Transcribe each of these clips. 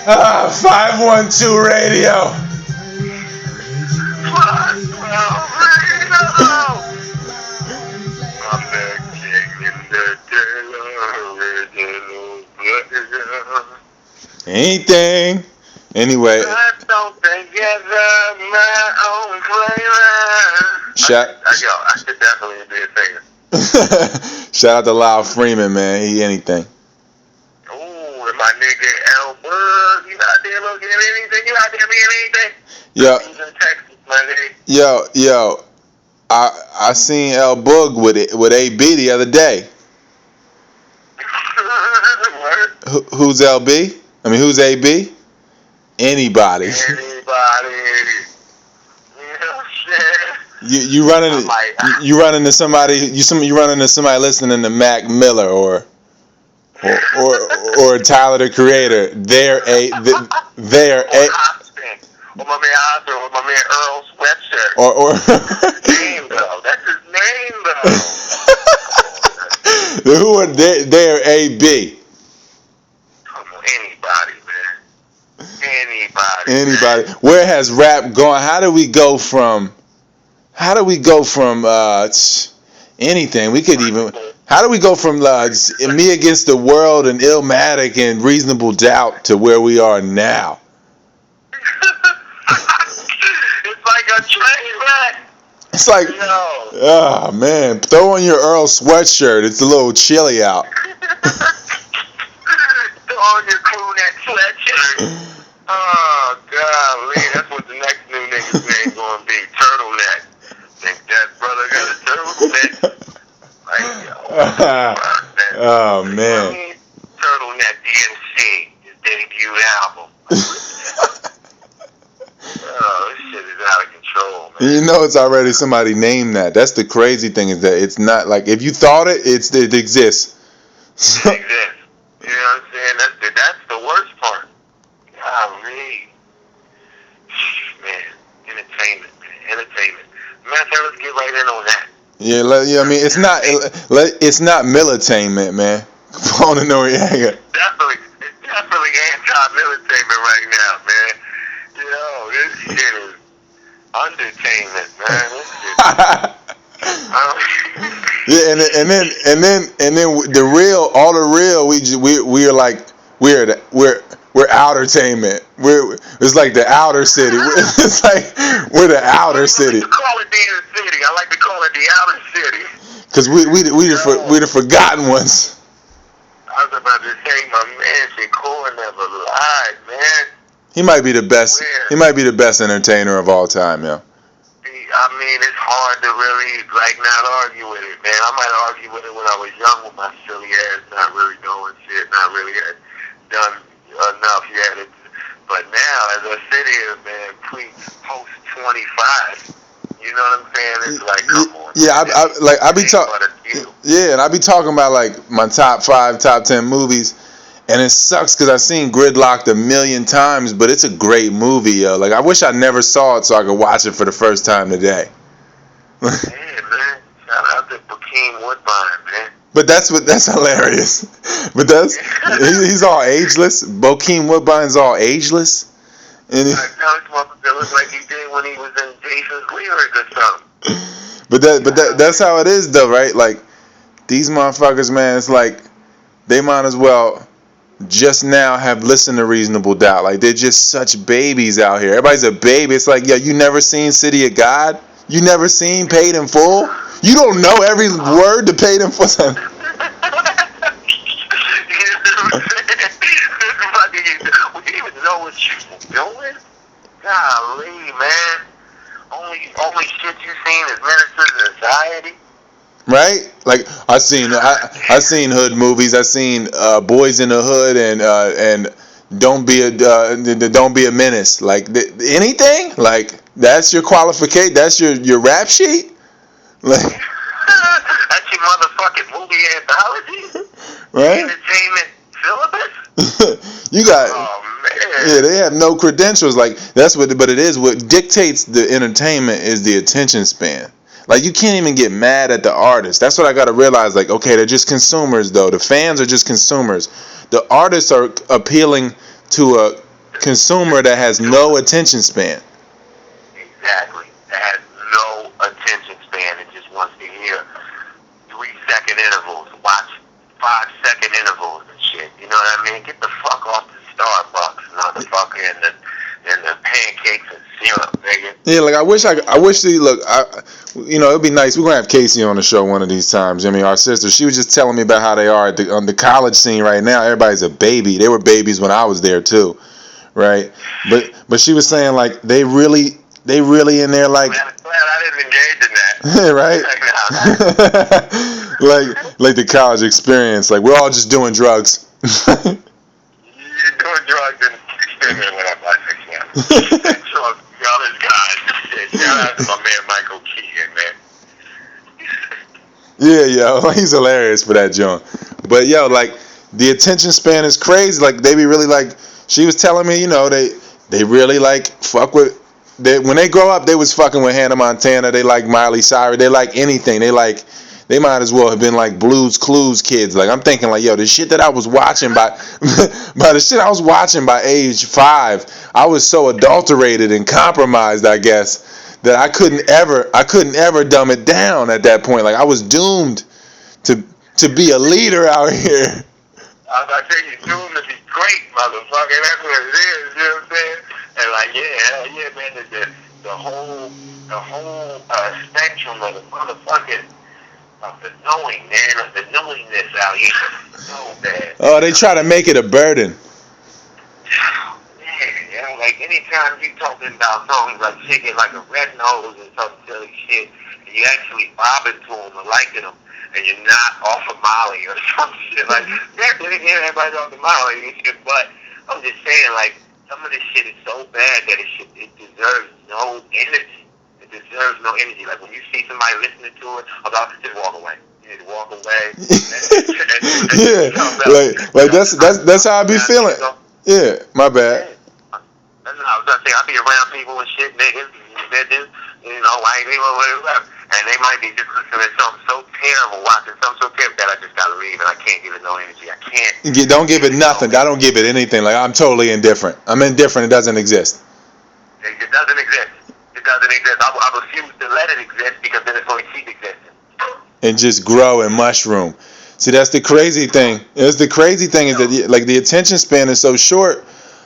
Ah, 512 radio. I'm the king in the original. Anything. Anyway. I don't together my own flavor. Shout. I should definitely be a singer. Shout out to Lyle Freeman, man. He anything. Ooh, and my nigga L Bug, you out there looking at anything? You out there being anything? Yo. He's in Texas, my nigga. Yo. I seen El Boog with AB the other day. Who's LB? I mean, who's AB? Anybody. You running into somebody you run into somebody listening to Mac Miller or Tyler the Creator. They're a or my man Oscar, or my man Earl Sweatshirt. Or name though. That's his name though. Who are they? They're AB. Come on, anybody. Man. Where has rap gone? How do we go from anything? We could even. How do we go from Me Against the World and Illmatic and Reasonable Doubt to where we are now? It's like a train wreck. It's like, oh man, throw on your Earl sweatshirt. It's a little chilly out. Throw on your crew neck sweatshirt. Oh golly, that's what the next new nigga's name gonna be. Turtleneck. Think that brother got a turtleneck? Oh man. Turtleneck DMC, his debut album. Oh, this shit is out of control, man. You know it's already somebody named that. That's the crazy thing, is that it's not like if you thought it exists. It exists. You know what I'm saying? That's the worst part. Golly. Man, entertainment. Man, let's get right in on that. Yeah, I mean, it's not militainment, man. Capone and Noriega. It's definitely anti-militainment right now, man. This shit is undertainment, man. This shit. Yeah, and then all the real, we're like we're Outertainment. It's like the outer city. It's like we're the outer city. I call it the inner city. I like to call it the outer city. Cause we the forgotten ones. I was about to say, my man, Shakur never lied, man. He might be the best. He might be the best entertainer of all time, yo. I mean, it's hard to really not argue with it, man. I might argue with it when I was young with my silly ass, not really doing shit, not really had done enough yet. But now, as I sit here, man, post 25, you know what I'm saying? It's like, come on. Yeah, I be talking. Yeah, and I be talking about like my top 5, top 10 movies. And it sucks because I've seen Gridlocked a million times, but it's a great movie, yo. Like, I wish I never saw it so I could watch it for the first time today. Yeah, man. Shout out to Bokeem Woodbine, man. But that's hilarious. But he's all ageless. Bokeem Woodbine's all ageless. And it looks like he did when he was in Jason's Lyric or something. But that's how it is, though, right? Like, these motherfuckers, man, it's like they might as well just now have listened to Reasonable Doubt. Like, they're just such babies out here. Everybody's a baby. It's like, yo, you never seen City of God? You never seen Paid in Full? You don't know every word to Paid in Full? You even know what you're doing? Golly, man. Only shit you seen is Menace to Society. Right? Like I seen hood movies. I seen Boys in the Hood and Don't Be a Menace. Like anything? Like that's your qualification? That's your rap sheet? Like that's your motherfucking movie anthology? Right? Entertainment syllabus? You got oh man. Yeah, they have no credentials. Like that's what, but it is what dictates the entertainment is the attention span. Like you can't even get mad at the artists. That's what I gotta realize. Like, okay, they're just consumers though. The fans are just consumers. The artists are appealing to a consumer that has no attention span. Exactly. That has no attention span and just wants to hear 3-second intervals, watch 5-second intervals and shit. You know what I mean? Get the fuck off the Starbucks, motherfucker, and the pancakes and syrup, nigga. Yeah, like I wish. See, look, it'd be nice. We're gonna have Casey on the show one of these times. I mean, our sister. She was just telling me about how they are on the college scene right now. Everybody's a baby. They were babies when I was there too, right? But she was saying like they really in there like. Man, I'm glad I didn't engage in that. Right. like the college experience. Like we're all just doing drugs. You're doing drugs and experimenting with our life again. Y'all this guy. Shout out to my man Michael Keegan, man. Yeah, yo, he's hilarious for that joint. But yo, like the attention span is crazy. Like they be really like. She was telling me, they really like fuck with. When they grow up, they was fucking with Hannah Montana. They like Miley Cyrus. They like anything. They might as well have been like Blue's Clues kids. Like I'm thinking like, yo, the shit that I was watching by age 5, I was so adulterated and compromised, I guess, that I couldn't ever dumb it down at that point. Like I was doomed to be a leader out here. I tell you, doomed to be great, motherfucker. That's what it is. You know what I'm saying? And like, yeah, man, the whole spectrum of the motherfucking of the knowing, man, of the knowingness out here so bad. Oh, they try to make it a burden. Man, like anytime you talking about something like shaking like a red nose and some silly shit, and you actually bobbing to them or liking them, and you're not off of Molly or some shit like that. Everybody's off the Molly and shit, but I'm just saying, like, some of this shit is so bad that it deserves no energy. It deserves no energy. Like when you see somebody listening to it, about just walk away. You need to walk away. Yeah, like that's how I be feeling. Yeah, my bad. That's what I was gonna say. I be around people and shit, niggas, bitches, white people, whatever, and they might be just listening to something so terrible, watching something so terrible that I just gotta leave and I can't give it no energy. I can't. Don't give it nothing. I don't give it anything. Like I'm totally indifferent. I'm indifferent. It doesn't exist. It doesn't exist. It doesn't exist. I refuse to let it exist because then it's going to keep existing. And just grow and mushroom. See, that's the crazy thing. Is that like the attention span is so short.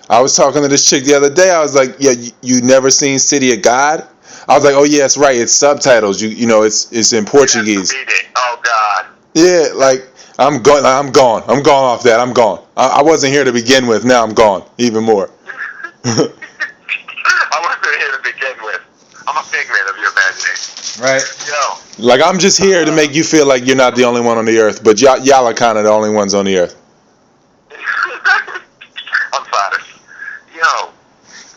I was talking to this chick the other day. I was like, yeah, you never seen City of God? I was like, oh yeah, it's right. It's subtitles. It's in Portuguese. Oh God. Yeah, like I'm gone off that. I'm gone. I wasn't here to begin with. Now I'm gone. Even more. I wasn't here to begin with. I'm a figment of your imagination. Right. Yo. Like I'm just here to make you feel like you're not the only one on the earth, but y'all are kind of the only ones on the earth. I'm sorry. Yo,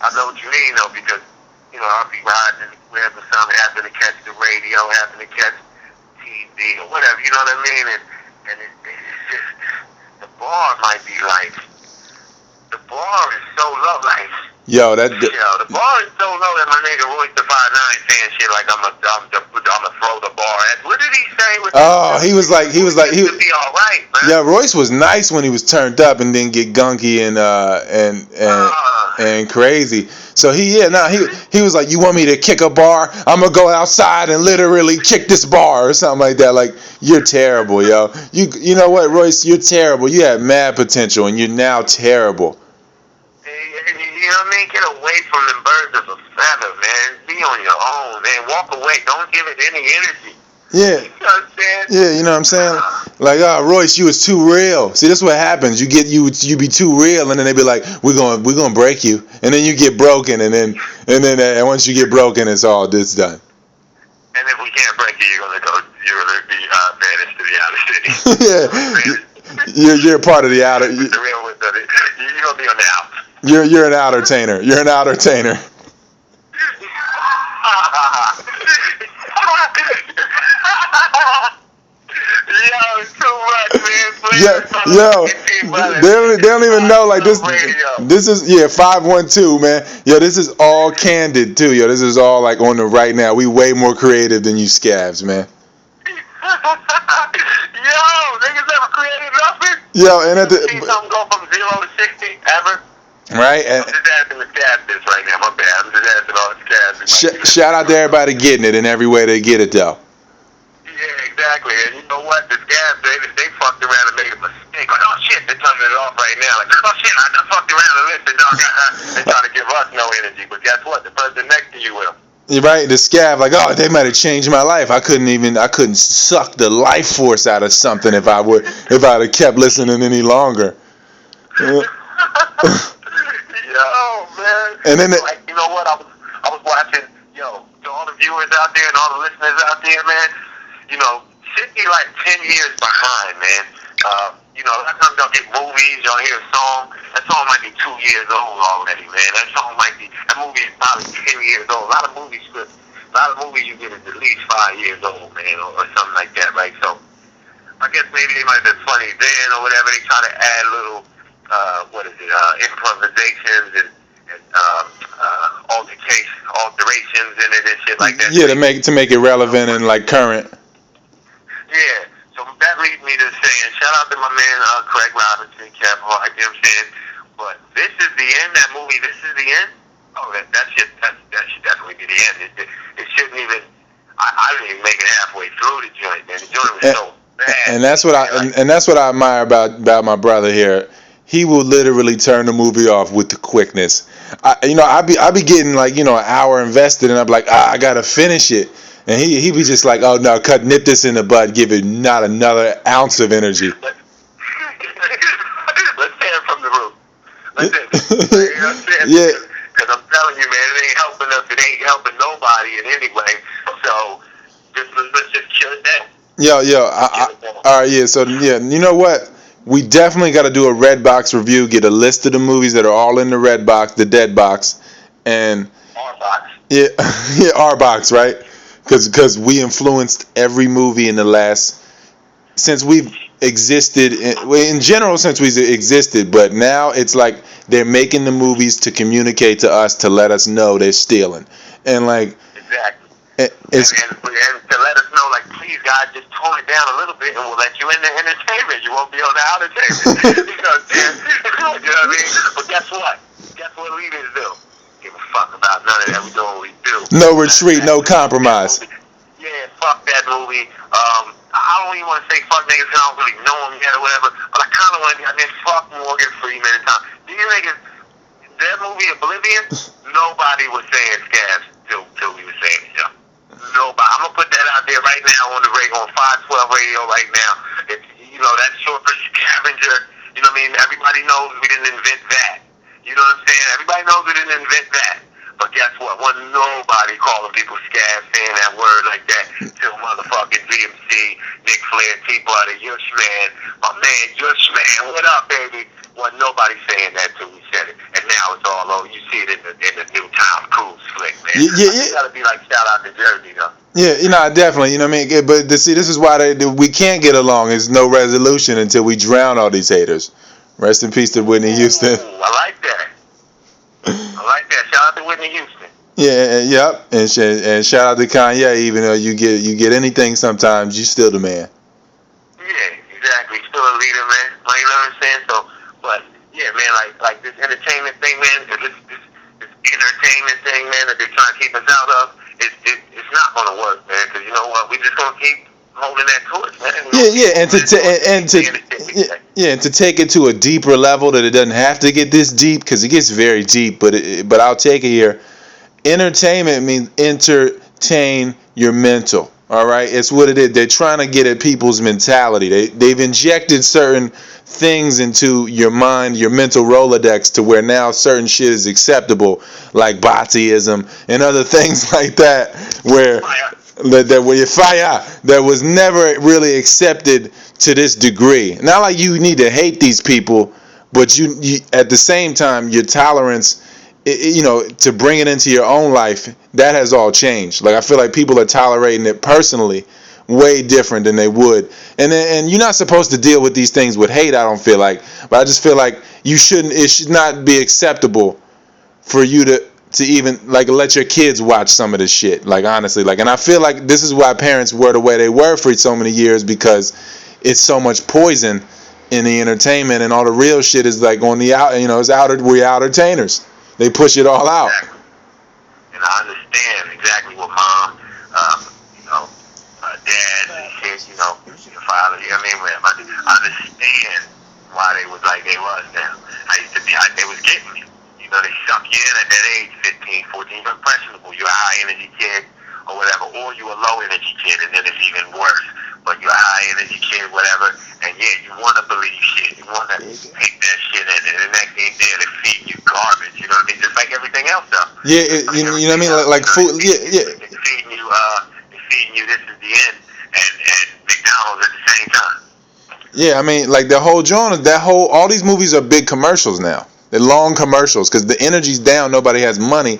I know what you mean though, because I'll be riding wherever something happen to catch the radio, happen to catch TV or whatever. You know what I mean? And it's just the bar might be like the bar is so low, like. Yo, the bar is so low that my nigga Royce the 5'9" saying shit like I'm gonna throw the bar at. What did he say? He was like he was be all right, man. Yeah, Royce was nice when he was turned up and didn't get gunky and crazy. So he was like, you want me to kick a bar? I'm gonna go outside and literally kick this bar or something like that. Like you're terrible, yo. You know what, Royce? You're terrible. You had mad potential and you're now terrible. You know what I mean? Get away from them birds of a feather, man. Be on your own, man. Walk away. Don't give it any energy. Yeah. You know what I'm saying? Yeah, you know what I'm saying? Like, Royce, you was too real. See, this is what happens. You be too real, and then they be like, we're gonna break you, and then you get broken, and once you get broken, it's done. And if we can't break you, you're gonna be banished to the outer city. Yeah. You're part of the outer. You're gonna be on the out. You're an outertainer. You're an outertainer. Yo, it's too much, man. Yo, They don't even know like this. This is 512, man. Yo, this is all candid too. Yo, this is all like on the right now. We way more creative than you scabs, man. Yo, niggas ever created nothing? Yo, and at the see something go from 0 to 60 ever? Right. I'm just asking the scabs this right now. My bad. I'm just asking all the scabs. Shout out to everybody getting it in every way they get it though. Yeah, exactly. And you know what? The scabs, they fucked around and made a mistake. Like, oh shit, they're turning it off right now. Like, oh shit, I fucked around and listened. They're trying to give us no energy. But guess what? The person next to you will. You're right. The scab, like, oh, they might have changed my life. I couldn't suck the life force out of something if I'd have kept listening any longer. Yo, man. And then like, you know what? I was watching, to all the viewers out there and all the listeners out there, man. Should be like 10 years behind, man. A lot of times y'all get movies, y'all hear a song. That song might be 2 years old already, man. That movie is probably 10 years old. A lot of movies you get is at least 5 years old, man, or something like that, right? So I guess maybe they might have been funny then or whatever. They try to add little, improvisations and alterations in it and shit like that. Yeah, to make it relevant and like current. Yeah. So that leads me to saying, shout out to my man Craig Robinson, Kevin Hart, you know what I'm saying? But this is the end. That movie, this is the end. Oh, that should definitely be the end. It shouldn't even. I didn't even make it halfway through the joint, man. The joint was so bad. And that's what I admire about my brother here. He will literally turn the movie off with the quickness. I be getting like an hour invested, and I'm like, I gotta finish it. And he be just like, oh no, nip this in the bud, give it not another ounce of energy. Let's tear it from the root. Let's tear it. Yeah. Because I'm telling you, man, it ain't helping us. It ain't helping nobody in any way. So let's just kill it down. Yo. All right, yeah. So yeah, you know what? We definitely got to do a red box review. Get a list of the movies that are all in the red box, the dead box, and our box. Yeah, our box, right? Because we influenced every movie in the last since we've existed in general since we've existed. But now it's like they're making the movies to communicate to us to let us know they're stealing, and like exactly. And to let us know, like, please, guys, just tone it down a little bit, and we'll let you in the entertainment. You won't be on the outertainment. You know what I mean? But guess what? Guess what leaders do? Give a fuck about none of that. We do what we do. No retreat, no compromise. Yeah, fuck that movie. I don't even want to say fuck niggas because I don't really know them yet or whatever, but I kind of want to, fuck Morgan Freeman and Tom. These niggas, that movie Oblivion, nobody was saying scabs till we were saying it, yo. Nobody. I'm going to put that out there right now on the radio, on 512 radio right now. If, that short for scavenger, everybody knows we didn't invent that. You know what I'm saying? Everybody knows we didn't invent that. But guess what? Wasn't nobody calling people scabs, saying that word like that till motherfucking VMC, Nick Flair, T-Butter, Yush Man, my man Yush Man, what up, baby? Wasn't nobody saying that till we said it. And now it's all over. You see it in the new Tom Cruise flick, man. Yeah. It's got to be like shout out to Jersey, though. Yeah, definitely. You know what I mean? But see, this is why we can't get along. There's no resolution until we drown all these haters. Rest in peace to Whitney Houston. Ooh, I like that. Shout out to Whitney Houston. Yeah, yep. And shout out to Kanye. Even though you get anything sometimes, you still the man. Yeah, exactly. Still a leader, man. You know what I'm saying? So, but yeah, man, like this entertainment thing, man. This entertainment thing, man, that they're trying to keep us out of. It's not going to work, man. Because you know what? We're just going to keep holding that torch, man. And to take it to a deeper level that it doesn't have to get this deep, because it gets very deep. But I'll take it here. Entertainment means entertain your mental. All right, it's what it is. They're trying to get at people's mentality. They've injected certain things into your mind, your mental Rolodex, to where now certain shit is acceptable, like Baatiism and other things like that, where that was never really accepted to this degree. Not like you need to hate these people, but you at the same time, your tolerance, to bring it into your own life, that has all changed. Like, I feel like people are tolerating it personally, way different than they would. And you're not supposed to deal with these things with hate, I don't feel like. But I just feel like it should not be acceptable for you to even like let your kids watch some of this shit. Like honestly, like, and I feel like this is why parents were the way they were for so many years, because it's so much poison in the entertainment, and all the real shit is like on the out. It's we're outertainers. They push it all out. Exactly. And I understand exactly what mom, dad, and shit, your father. You know what I mean? I understand why they was like they was now. I used to be like they was getting me. They suck you in at that age, 15, 14. You're impressionable. You're a high energy kid or whatever, or you're a low energy kid, and then it's even worse. But you're a high energy kid, whatever, and yeah, you want to believe shit. You want to take that shit in, and the next thing there to feed you garbage. You know what I mean? Just like everything else, though. Yeah, you know what I mean? Like food. Yeah. It's feeding you. This is the end, and McDonald's at the same time. Yeah, I mean, like the whole genre, all these movies are big commercials now. They're long commercials because the energy's down. Nobody has money.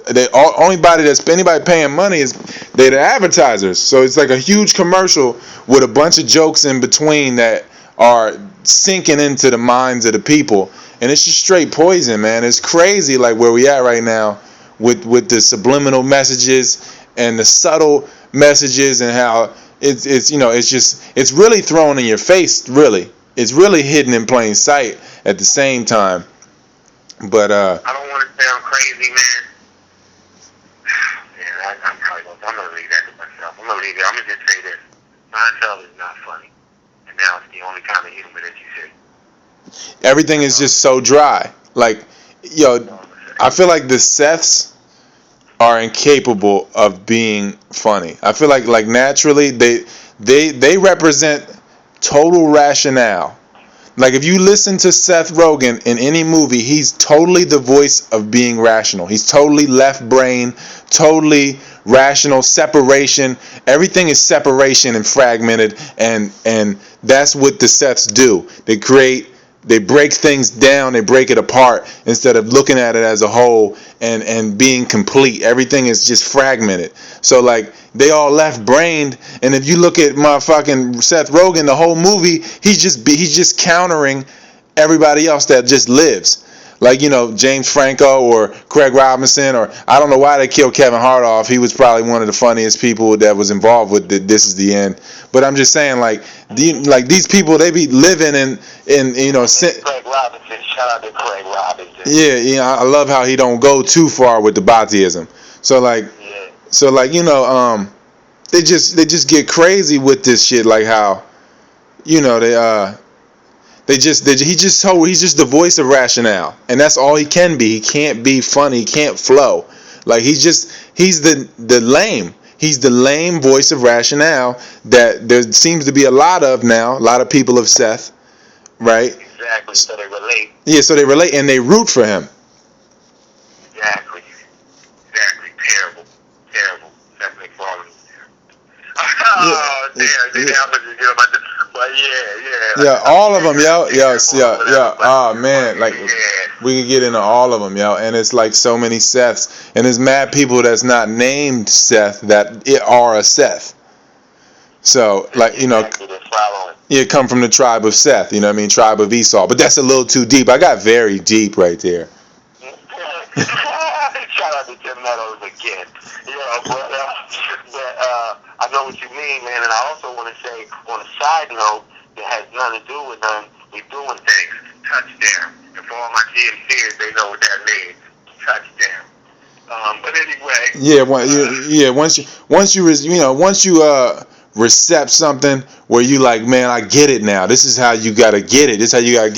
Anybody paying money is they're the advertisers. So it's like a huge commercial with a bunch of jokes in between that are sinking into the minds of the people, and it's just straight poison, man. It's crazy, like where we at right now with the subliminal messages and the subtle messages, and how it's really thrown in your face. Really, it's really hidden in plain sight at the same time. But I don't want to sound crazy, man. I'm gonna leave that to myself. I'm gonna leave it. I'm gonna just say this: Seinfeld is not funny, and now it's the only kind of humor that you see. Everything is just so dry. Like, I feel like the Seths are incapable of being funny. I feel like naturally they represent total rationale. Like if you listen to Seth Rogen in any movie, he's totally the voice of being rational. He's totally left brain, totally rational, separation. Everything is separation and fragmented, and that's what the Seths do. They break things down, they break it apart instead of looking at it as a whole and being complete. Everything is just fragmented. So like they all left brained, and if you look at motherfucking Seth Rogen, the whole movie, he's just countering everybody else that just lives. Like, James Franco or Craig Robinson, or I don't know why they killed Kevin Hart off. He was probably one of the funniest people that was involved with This Is the End. But I'm just saying, like these people, they be living in Craig Robinson, shout out to Craig Robinson. Yeah, I love how he don't go too far with the Baatiism. So they just get crazy with this shit, like how, he's just the voice of rationale, and that's all he can be. He can't be funny. He can't flow. Like he's the lame. He's the lame voice of rationale that there seems to be a lot of now. A lot of people of Seth, right? Exactly. So they relate. Yeah, so they relate and they root for him. Exactly. Terrible. Seth MacFarlane. Oh, damn. But yeah. Yeah, all of them, yo. Oh man, like we could get into all of them, yo. And it's like so many Seths, and there's mad people that's not named Seth that are a Seth. So like come from the tribe of Seth. You know what I mean? Tribe of Esau. But that's a little too deep. I got very deep right there. Shout out to Tim Meadows again. But I know what you mean, man. And I also want to say, on a side note, that has nothing to do with them. We doing things. Touchdown. And for all my GMCers, they know what that means. Touchdown. But anyway. Once you recept something where you like, man, I get it now. This is how you gotta get it. This is how you gotta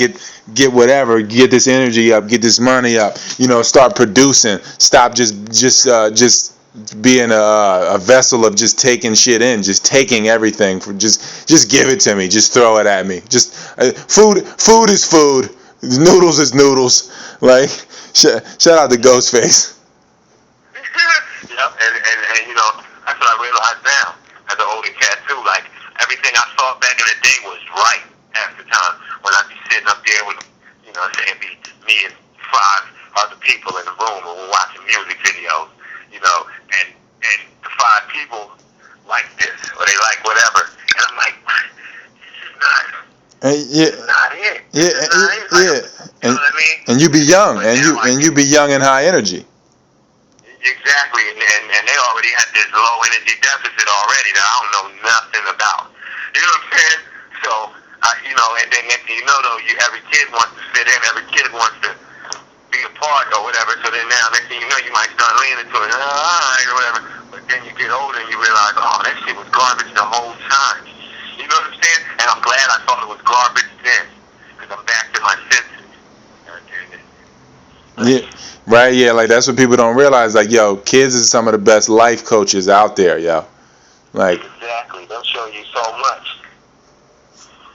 get whatever. Get this energy up. Get this money up. Start producing. Stop just being a vessel of just taking shit in, just taking everything. Just give it to me. Just throw it at me. Just food is food. Noodles is noodles. Like shout out to Ghostface. Yep, and that's what I realize now as an older cat too. Like everything I thought back in the day was right half the time when I'd be sitting up there with say it'd be me and 5 other people in the room and we're watching music videos. And the 5 people like this or they like whatever, and I'm like, And this is not it. This is not it. Like, you know what I mean? And you be young, But and now you be young and high energy. Exactly, and they already had this low energy deficit already that I don't know nothing about. You know what I'm saying? So, and then next thing you know, though, every kid wants to fit in, every kid wants to be a part or whatever. So then now, next thing you know, you might start leaning to it, all right, or whatever. But then you get older and you realize, oh, that shit was garbage the whole time. You know what I'm saying? And I'm glad I thought it was garbage then, because I'm back to my senses. Yeah, right. Yeah, like that's what people don't realize. Like, yo, kids is some of the best life coaches out there, yo. Like, exactly, they'll show you so much.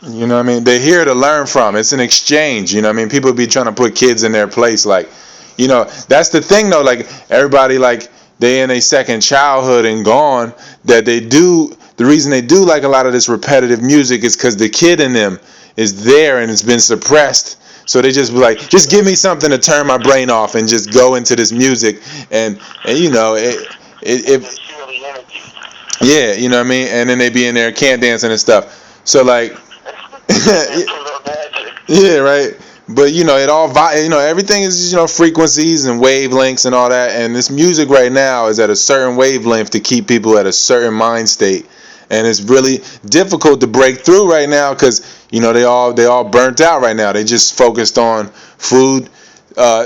You know what I mean? They're here to learn from. It's an exchange. You know what I mean? People be trying to put kids in their place. Like, that's the thing though. Like, everybody, like, they in a second childhood and gone. That they do. The reason they do like a lot of this repetitive music is because the kid in them is there and it's been suppressed. So they just be like, just give me something to turn my brain off and just go into this music and yeah, you know what I mean? And then they be in there can't dancing and stuff. So like, yeah, right. But it all everything is frequencies and wavelengths and all that. And this music right now is at a certain wavelength to keep people at a certain mind state. And it's really difficult to break through right now because they all burnt out right now. They just focused on food,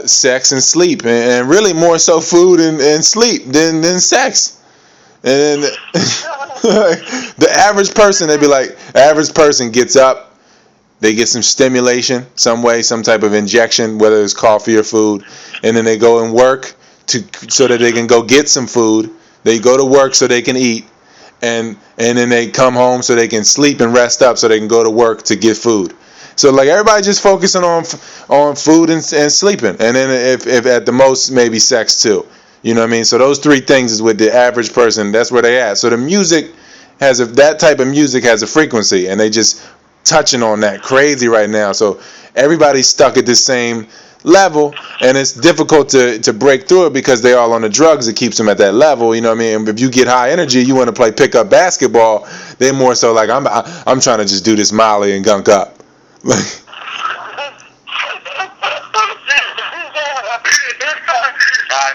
sex, and sleep, and really more so food and sleep than sex. And then the average person, they be like, average person gets up, they get some stimulation, some way, some type of injection, whether it's coffee or food, and then they go and work so that they can go get some food. They go to work so they can eat. And then they come home so they can sleep and rest up so they can go to work to get food. So like everybody just focusing on food and sleeping, and then if at the most maybe sex too. You know what I mean? So those three things is with the average person. That's where they at. So the music that type of music has a frequency, and they just touching on that crazy right now. So everybody's stuck at the same level, and it's difficult to break through it because they're all on the drugs that keeps them at that level. You know what I mean? If you get high energy, you want to play pickup basketball. They're more so like I'm trying to just do this Molly and gunk up. I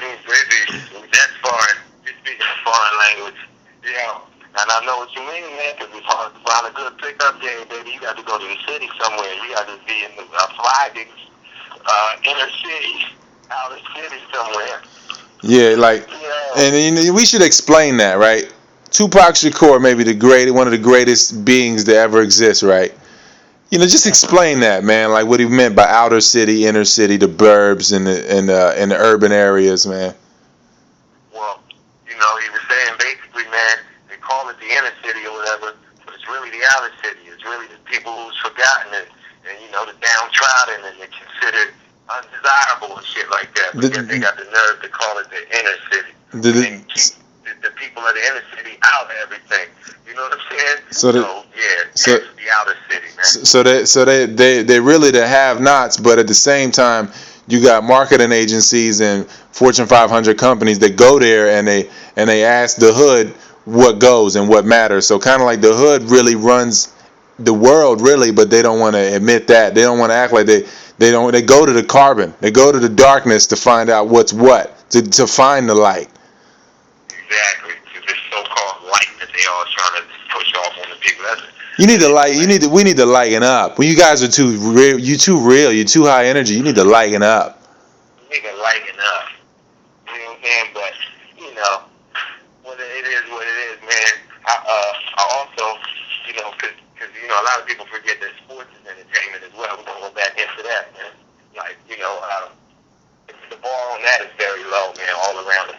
mean, baby, that's foreign. You speak a foreign language, and I know what you mean, man. Because it's hard to find a good pickup game, baby. You got to go to the city somewhere. You got to be in the Fridays. Inner city, outer city somewhere. Yeah, like, and we should explain that, right? Tupac Shakur, maybe one of the greatest beings that ever exist, right? Just explain that, man. Like what he meant by outer city, inner city, the burbs, and the urban areas, man. Well, he was saying basically, man, they call it the inner city or whatever, but it's really the outer city. It's really the people who's forgotten it. And the downtrodden, and they're considered undesirable and shit like that. But yet they got the nerve to call it the inner city. And keep the people of the inner city out of everything. You know what I'm saying? So it's the outer city, man. So they really the have-nots, but at the same time, you got marketing agencies and Fortune 500 companies that go there and they ask the hood what goes and what matters. So kind of like the hood really runs the world, really, but they don't want to admit that. They don't want to act like they go to the carbon. They go to the darkness to find out what's what, to find the light. Exactly. It's this so-called light that they all trying to push off on the people. We need to lighten up. Well, you guys are too real. You too real. You too high energy. You need to lighten up. You need to lighten up. You know what I'm saying? But it is what it is, man. I also, because a lot of people forget that sports is entertainment as well. We're gonna go back into that, man. Like, the bar on that is very low, man. All around.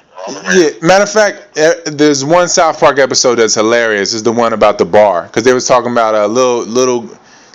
Yeah. Matter of fact, there's one South Park episode that's hilarious. It's the one about the bar, because they was talking about a little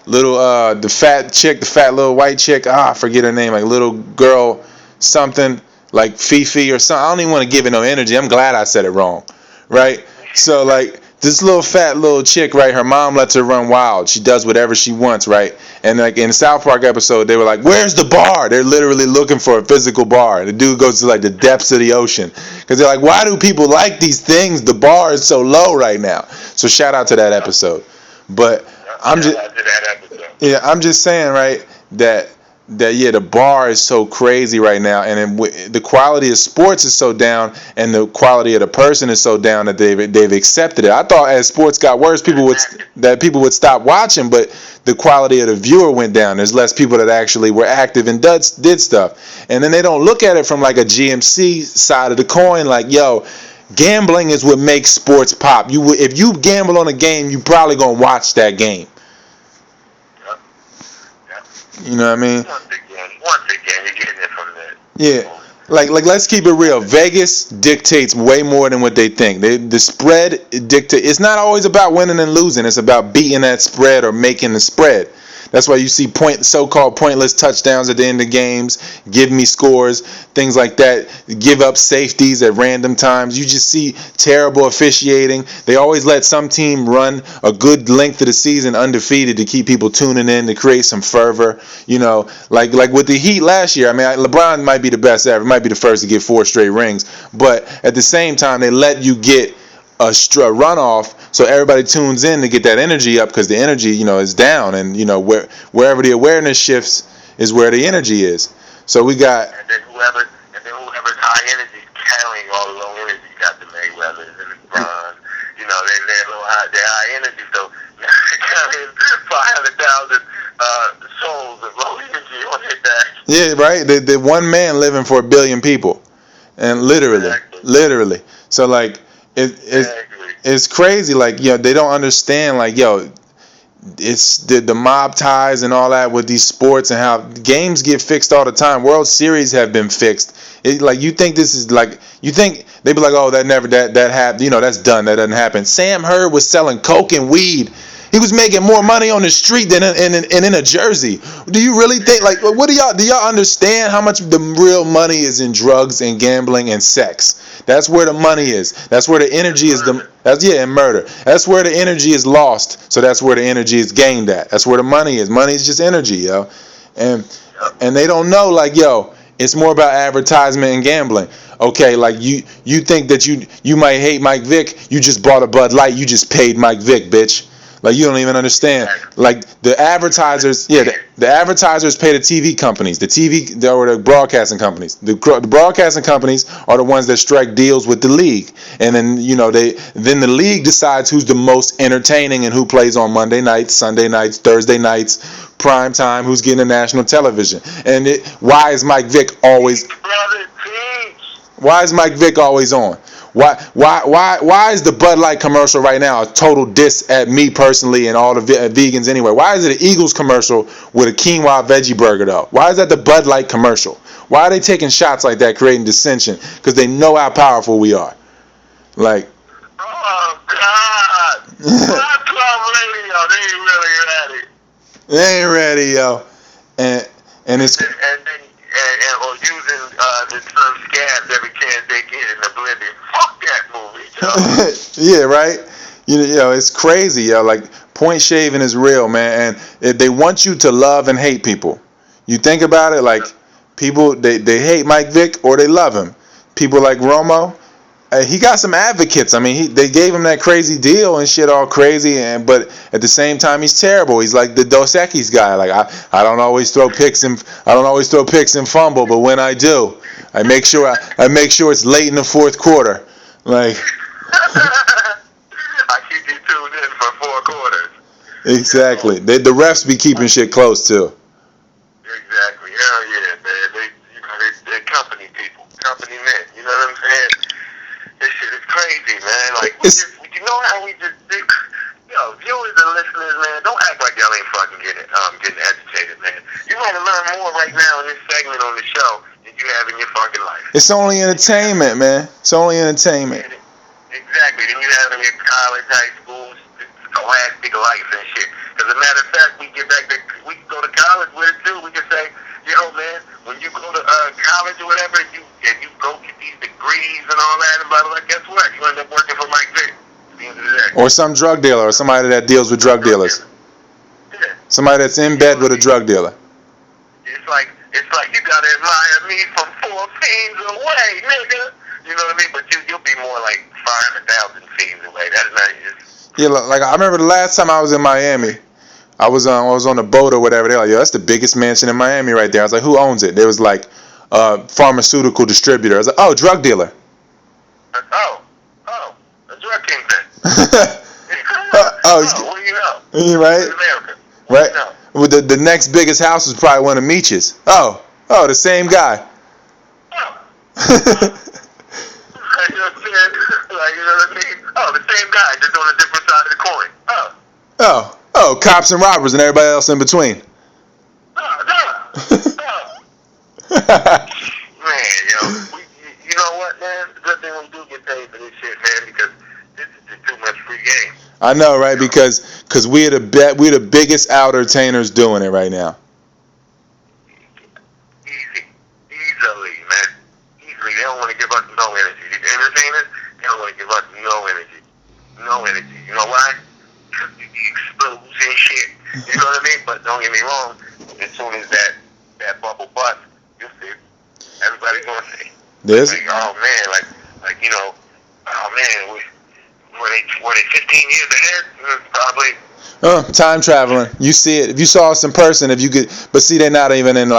the fat little white chick. I forget her name. Like little girl something like Fifi or something. I don't even want to give it no energy. I'm glad I said it wrong, right? So like this little fat little chick, right? Her mom lets her run wild. She does whatever she wants, right? And like in the South Park episode, they were like, "Where's the bar?" They're literally looking for a physical bar. And the dude goes to like the depths of the ocean because they're like, "Why do people like these things? The bar is so low right now." So shout out to that episode. But I'm just saying, right, that yeah, the bar is so crazy right now, and the quality of sports is so down, and the quality of the person is so down that they've accepted it. I thought as sports got worse, people would stop watching, but the quality of the viewer went down. There's less people that actually were active and did stuff, and then they don't look at it from like a GMC side of the coin, like yo. Gambling is what makes sports pop. If you gamble on a game, you probably gonna watch that game. You know what I mean? Once again, you're getting it from that. Yeah. Like let's keep it real. Vegas dictates way more than what they think. The spread dictates. It's not always about winning and losing. It's about beating that spread or making the spread. That's why you see so-called pointless touchdowns at the end of games, give me scores, things like that, give up safeties at random times. You just see terrible officiating. They always let some team run a good length of the season undefeated to keep people tuning in, to create some fervor. You know, like with the Heat last year. I mean, LeBron might be the best ever, might be the first to get 4 straight rings, but at the same time, they let you get a runoff, so everybody tunes in to get that energy up, because the energy, is down, and wherever the awareness shifts is where the energy is. So we got. And then whoever's high energy is carrying all the low energy. You got the Mayweathers and the Bron. They're high energy, so they're carrying 500,000 souls of low energy on their back. Yeah, right. The one man living for 1 billion people, and literally. So like. It's crazy, like, they don't understand, like, it's the mob ties and all that with these sports, and how games get fixed all the time. World Series have been fixed. You think this is they'd be like, oh, that happened, that's done, that doesn't happen. Sam Hurd was selling coke and weed. He was making more money on the street than in a jersey. Do you really think, what do y'all understand how much the real money is in drugs and gambling and sex? That's where the money is. That's where the energy is. And murder. That's where the energy is lost. So that's where the energy is gained at. That's where the money is. Money is just energy, yo. And they don't know, it's more about advertisement and gambling. Okay, you think that you might hate Mike Vick. You just bought a Bud Light. You just paid Mike Vick, bitch. You don't even understand. The advertisers, the advertisers pay the TV companies, or the broadcasting companies. The broadcasting companies are the ones that strike deals with the league, and then then the league decides who's the most entertaining and who plays on Monday nights, Sunday nights, Thursday nights, prime time, who's getting the national television. And why is Mike Vick always? Why is Mike Vick always on? Why is the Bud Light commercial right now a total diss at me personally and all the vegans anyway? Why is it an Eagles commercial with a quinoa veggie burger though? Why is that the Bud Light commercial? Why are they taking shots like that, creating dissension? Because they know how powerful we are. Oh God! Black Club Radio, they ain't really ready. They ain't ready, yo. And it's. Or using the term scabs every chance they get in Oblivion. Fuck that movie, yo. Yeah, right? It's crazy, yo. Point shaving is real, man. And they want you to love and hate people. You think about it, people, they hate Mike Vick or they love him. People like Romo, he got some advocates. I mean, they gave him that crazy deal and shit, all crazy, but at the same time, he's terrible. He's like the Dos Equis guy. I don't always throw picks and fumble, but when I do, I make sure it's late in the fourth quarter. I keep you tuned in for 4 quarters. Exactly. The refs be keeping shit close too. Exactly. Hell yeah, man. They're company people, company men. You know what I'm saying? This shit is crazy, man. You know how we just think, viewers and listeners, man, don't act like y'all ain't fucking getting educated, man. You might have learned more right now in this segment on the show than you have in your fucking life. It's only entertainment, man. It's only entertainment. Exactly. Then you have in your college, high school, scholastic life and shit. As a matter of fact, we can go to college with it too. We can say, yo, man, when you go to college or whatever, and you go get these degrees and all that, and blah, blah, blah, guess what? You end up working for Mike Vick at the end of the day. Or some drug dealer, or somebody that deals with drug dealers. Yeah. Somebody that's in bed with a drug dealer. It's like you gotta admire me from 4 fiends away, nigga. You know what I mean? But you'll be more like 500,000 fiends away. That's not just. Yeah, like I remember the last time I was in Miami. I was on a boat or whatever. They're like, yo, that's the biggest mansion in Miami right there. I was like, who owns it? There was like pharmaceutical distributor. I was like, oh, drug dealer. Oh, a drug kingpin. What do you know? Right? America. Right. Well, the next biggest house was probably one of Meech's. Oh, the same guy. Oh. You know what I mean? Oh, the same guy, just on a different side of the coin. Oh, cops and robbers and everybody else in between. Man, you know what, man? The good thing we do get paid for this shit, man, because this is just too much free game. I know, right? Because we're the biggest Outertainers doing it right now. Easily, man. Easily. They don't want to give us no energy. These entertainers, they don't want to give us no energy. No energy. You know why? Because the explodes and shit. You know what I mean? But don't get me wrong. As soon as that bubble busts, you'll see. Everybody's gonna say, like, oh man, like you know, oh man, were they 15 years ahead? Probably. Time traveling. You see it. If you saw us in person, if you could, but see, they're not even in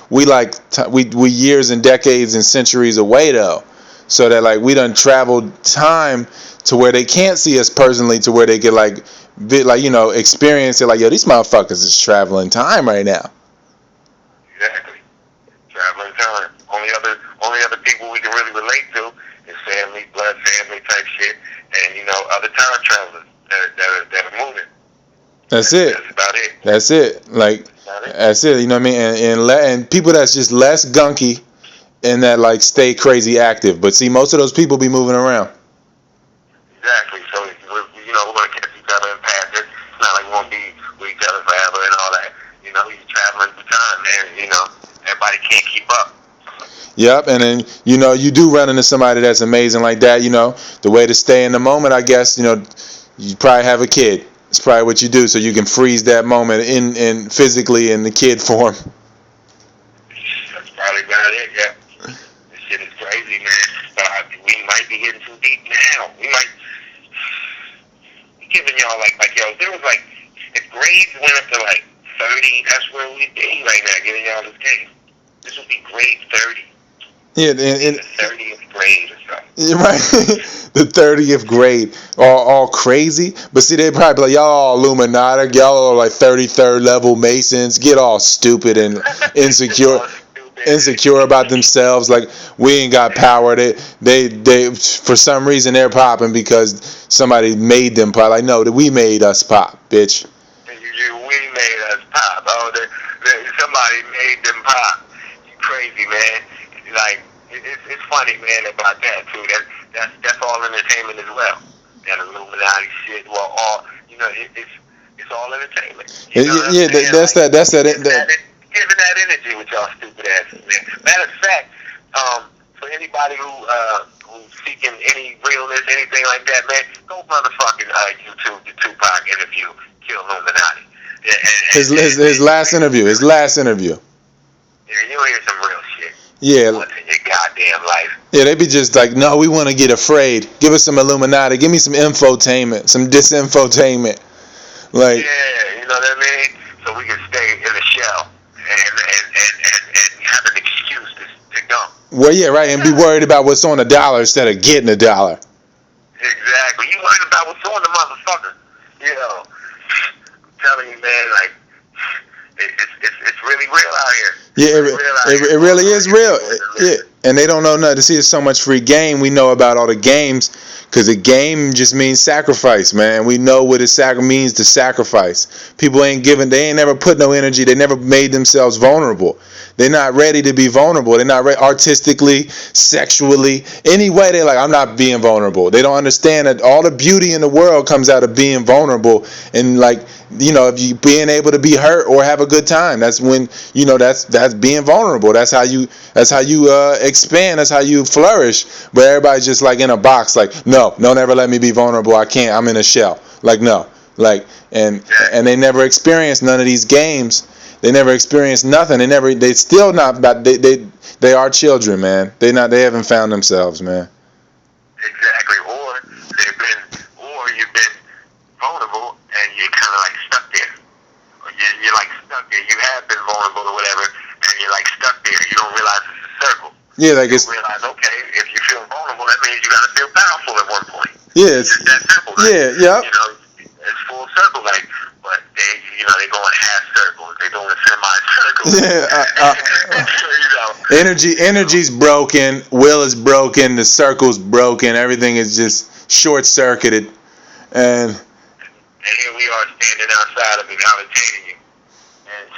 we years and decades and centuries away though. So that like we done traveled time to where they can't see us personally, to where they could experience it. Like, yo, these motherfuckers is traveling time right now. Exactly. Traveling time. Only other people we can really relate to is family, blood family type shit, and other time travelers that are moving. That's it. That's about it. That's it. Like, that's it. You know what I mean? And people that's just less gunky and that like stay crazy active. But see, most of those people be moving around. Exactly. So we're gonna catch each other and pass it. It's not like we won't be with each other forever and all that. You're traveling through time, man. Everybody can't keep up. Yep, and then you do run into somebody that's amazing like that. The way to stay in the moment, I guess. You probably have a kid. It's probably what you do, so you can freeze that moment in physically in the kid form. That's probably about it. Yeah, this shit is crazy, man. We might be getting too deep now. We might be giving y'all like yo. There was like if grades went up to like 30, that's where we'd be right now, giving y'all this game. This would be grade 30. Yeah, the 30th grade or something. Yeah, right. The 30th grade, all crazy. But see, they probably be like, y'all all Illuminati, y'all are like 33rd level Masons, get all stupid and insecure about themselves. Like, we ain't got power. They for some reason they're popping because somebody made them pop. Like, no, we made us pop, bitch. We made us pop. Oh, somebody made them pop. You crazy, man. Like, it's funny, man, about that too. That's all entertainment as well. That Illuminati shit. Well, it's all entertainment. That's that. Giving that energy with y'all stupid asses, man. Matter of fact, for anybody who's seeking any realness, anything like that, man, go motherfucking YouTube the Tupac interview, Kill Illuminati. His last interview. Yeah, you'll hear some real shit. Yeah. What's in your goddamn life? Yeah, they be just like, no, we want to get afraid. Give us some Illuminati. Give me some infotainment, some disinfotainment. Like. Yeah, you know what I mean? So we can stay in the shell and have an excuse to dump. Well, yeah, right, and be worried about what's on the dollar instead of getting a dollar. Exactly. You worried about what's on the motherfucker. I'm telling you, man, like, it's really real out here. Yeah, it really is real. Yeah, and they don't know nothing. See, there's so much free game. We know about all the games because a game just means sacrifice, man. We know what it means to sacrifice. People ain't never put no energy. They never made themselves vulnerable. They're not ready to be vulnerable. They're not ready artistically, sexually, any way. They're like, I'm not being vulnerable. They don't understand that all the beauty in the world comes out of being vulnerable and like, if you being able to be hurt or have a good time. That's when that's being vulnerable. That's how you expand. That's how you flourish. But everybody's just like in a box. Like, no, don't ever let me be vulnerable. I can't. I'm in a shell. Like, no. Like, and they never experience none of these games. They never experience nothing. They still not. They are children, man. They haven't found themselves, man. Exactly. Or you've been vulnerable and you're kind of like stuck there. You're like stuck there. You have been vulnerable or whatever, and you're like stuck there. You don't realize it's a circle. Yeah, like you realize, okay, if you feel vulnerable, that means you gotta feel powerful at one point. Yeah, it's just that simple. Like, yeah. You know, it's full circle, like, but they go in half circles. They go in semi-circles. Yeah. Energy's broken. Will is broken. The circle's broken. Everything is just short-circuited, and here we are standing outside of it, outertaining you, and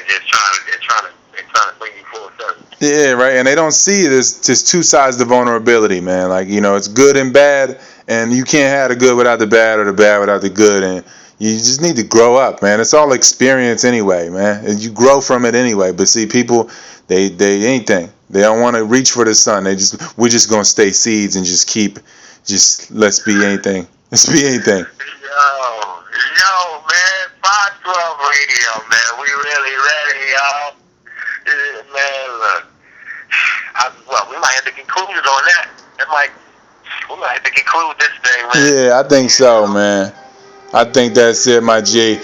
just trying to bring you full circle. Yeah, right. And they don't see this. Just two sides to vulnerability, man. Like, it's good and bad, and you can't have the good without the bad, or the bad without the good. And you just need to grow up, man. It's all experience anyway, man. And you grow from it anyway. But see, people, they anything. They don't want to reach for the sun. We're just gonna stay seeds and let's be anything. Let's be anything. Yo, man, 512 radio, man. We really ready, y'all. Man, look. We might have to conclude it on that. We might have to conclude this thing, man. Yeah, I think so, man. I think that's it, my G.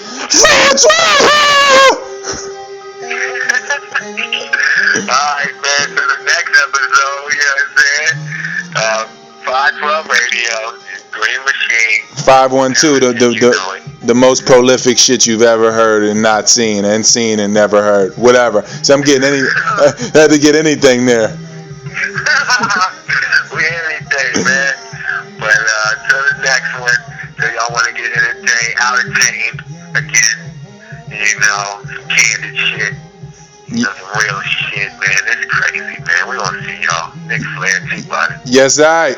Alright, man, to the next episode, you know what I'm saying? 512 Radio, Green Machine. 512, the most prolific shit you've ever heard and not seen and never heard. Whatever. So I'm getting had to get anything there. We anything, man. But till the next one, so y'all want to get outertained again. Some candid shit. Some real shit, man. It's crazy, man. We gonna see y'all. Nick Flair, T-Body. Yes, I.